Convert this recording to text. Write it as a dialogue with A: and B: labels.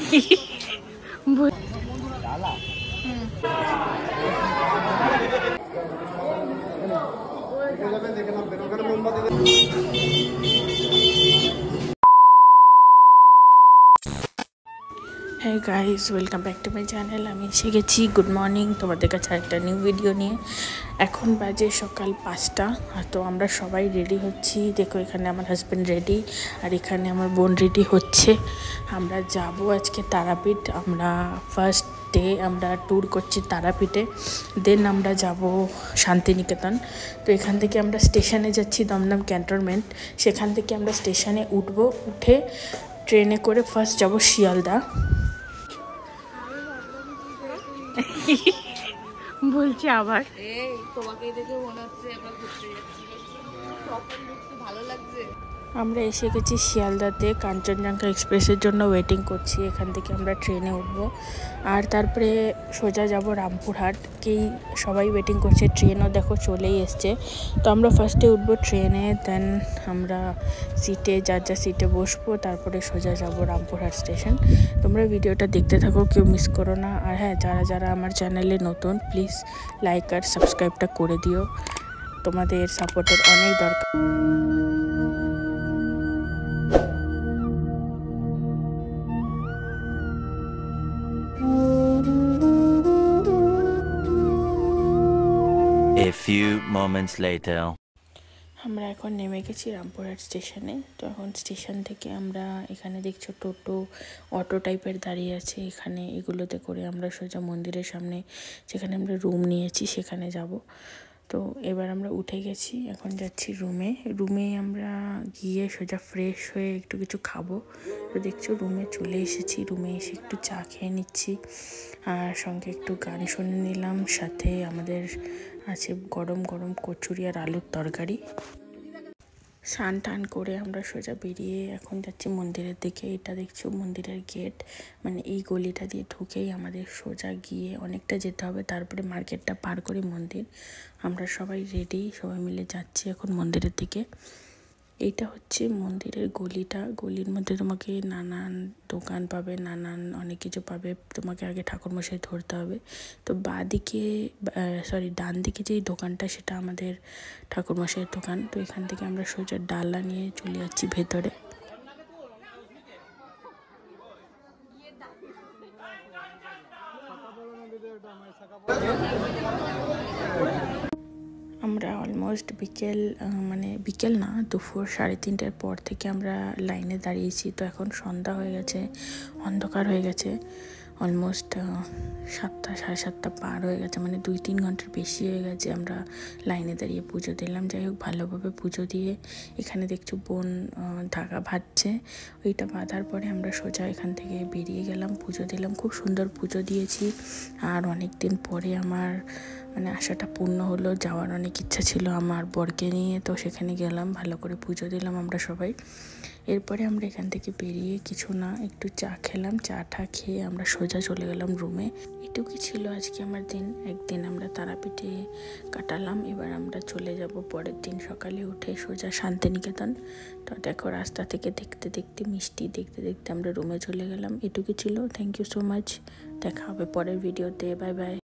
A: Hey guys, welcome back to my channel. আমি এসে গেছি। গুড মর্নিং তোমাদের কাছে একটা নিউ ভিডিও নিয়ে। এখন বাজে সকাল 5টা। তো আমরা সবাই রেডি হচ্ছি। দেখো এখানে আমার হাজব্যান্ড রেডি, আর এখানে আমার বোন রেডি হচ্ছে। আমরা যাব আজকে তারাপীঠ। আমরা ফার্স্ট ডে আমরা ট্যুর করছি তারাপীঠে, দেন আমরা যাব শান্তিনিকেতন। তো এখান থেকে আমরা স্টেশনে যাচ্ছি, দমদম ক্যান্টনমেন্ট। সেখান থেকে আমরা স্টেশনে উঠবো, উঠে ট্রেনে করে ফার্স্ট যাব শিয়ালদা। বলছি আবার
B: তোমাকে দেখে মনে হচ্ছে আমরা ঘুরতে যাচ্ছি, ভালো লাগছে।
A: আমরা এসে গেছি শিয়ালদাতে, কাঞ্চনজঙ্ঘা এক্সপ্রেসের জন্য ওয়েটিং করছি। এখান থেকে আমরা ট্রেনে উঠবো, আর তারপরে সোজা যাব রামপুরহাট। কি সবাই ওয়েটিং করছে, ট্রেনও দেখো চলেই এসছে। তো আমরা ফার্স্টে উঠবো ট্রেনে, দেন আমরা সিটে যার যা সিটে বসবো, তারপরে সোজা যাব রামপুরহাট স্টেশন। তোমরা ভিডিওটা দেখতে থাকো, কেউ মিস করো না। আর হ্যাঁ, যারা যারা আমার চ্যানেলে নতুন, প্লিজ লাইক আর সাবস্ক্রাইবটা করে দিও, তোমাদের সাপোর্টের অনেক দরকার।
C: A few moments later.
A: আমরা এখন নেমে গেছি রামপুরহাট স্টেশনে। তো এখন স্টেশন থেকে আমরা এখানে দেখছো টোটো, অটো টাইপের দাঁড়িয়ে আছে। এখানে এগুলোতে করে আমরা সোজা মন্দিরের সামনে, যেখানে আমরা রুম নিয়েছি, সেখানে যাব। তো এবার আমরা উঠে গেছি, এখন যাচ্ছি রুমে আমরা গিয়ে সোজা ফ্রেশ হয়ে একটু কিছু খাবো। তো দেখছো রুমে চলে এসেছি। রুমে এসে একটু চা খেয়ে নিচ্ছি, আর সঙ্গে একটু গান শুনে নিলাম। সাথে আমাদের আছে গরম গরম কচুরি আর আলুর তরকারি। স্নান টান করে আমরা সোজা বেরিয়ে এখন যাচ্ছি মন্দিরের দিকে। এটা দেখছো মন্দিরের গেট, মানে এই গলিটা দিয়ে ঢুকেই আমাদের সোজা গিয়ে অনেকটা যেতে হবে, তারপরে মার্কেটটা পার করে মন্দির। আমরা সবাই রেডি, সবাই মিলে যাচ্ছি এখন মন্দিরের দিকে। এইটা হচ্ছে মন্দিরের গলিটা। গলির মধ্যে তোমাকে নানান দোকান পাবে, নানান অনেক কিছু পাবে। তোমাকে আগে ঠাকুরমশাই ধরতে হবে। তো ডান দিকে যেই দোকানটা, সেটা আমাদের ঠাকুরমশাইয়ের দোকান। তো এখান থেকে আমরা সোজা ডালা নিয়ে চলে যাচ্ছি ভেতরে। আমরা অলমোস্ট বিকেল না, দুপুর 3:30টার পর থেকে আমরা লাইনে দাঁড়িয়েছি। তো এখন সন্ধ্যা হয়ে গেছে, অন্ধকার হয়ে গেছে। অলমোস্ট 7টা, 7:30 পার হয়ে গেছে, মানে 2-3 ঘন্টার বেশি হয়ে গেছে আমরা লাইনে দাঁড়িয়ে পুজো দিলাম। যাই হোক, ভালোভাবে পুজো দিয়ে এখানে দেখছো বোন ধাগা বাঁধছে। ওইটা বাঁধার পরে আমরা সোজা এখান থেকে বেরিয়ে গেলাম, পুজো দিলাম। খুব সুন্দর পুজো দিয়েছি, আর অনেক দিন পরে আমার আশাটা পূর্ণ হলো। যাওয়ার অনেক ইচ্ছা ছিল আমার বরকে নিয়ে, তো সেখানে গেলাম, ভালো করে পুজো দিলাম আমরা সবাই। এরপরে আমরা এখান থেকে বেরিয়ে কিছু না, একটু চা খেলাম। চাটা খেয়ে আমরা সোজা চলে গেলাম রুমে। এটুকুই ছিল আজকে আমার দিন। একদিন আমরা তারাপীঠে কাটালাম, এবার আমরা চলে যাব পরের দিন সকালে উঠে সোজা শান্তিনিকেতন। তো দেখো রাস্তা থেকে দেখতে দেখতে, মিষ্টি দেখতে দেখতে আমরা রুমে চলে গেলাম। এটুকুই ছিল। Thank you so much. দেখা হবে পরের ভিডিওতে। Bye by.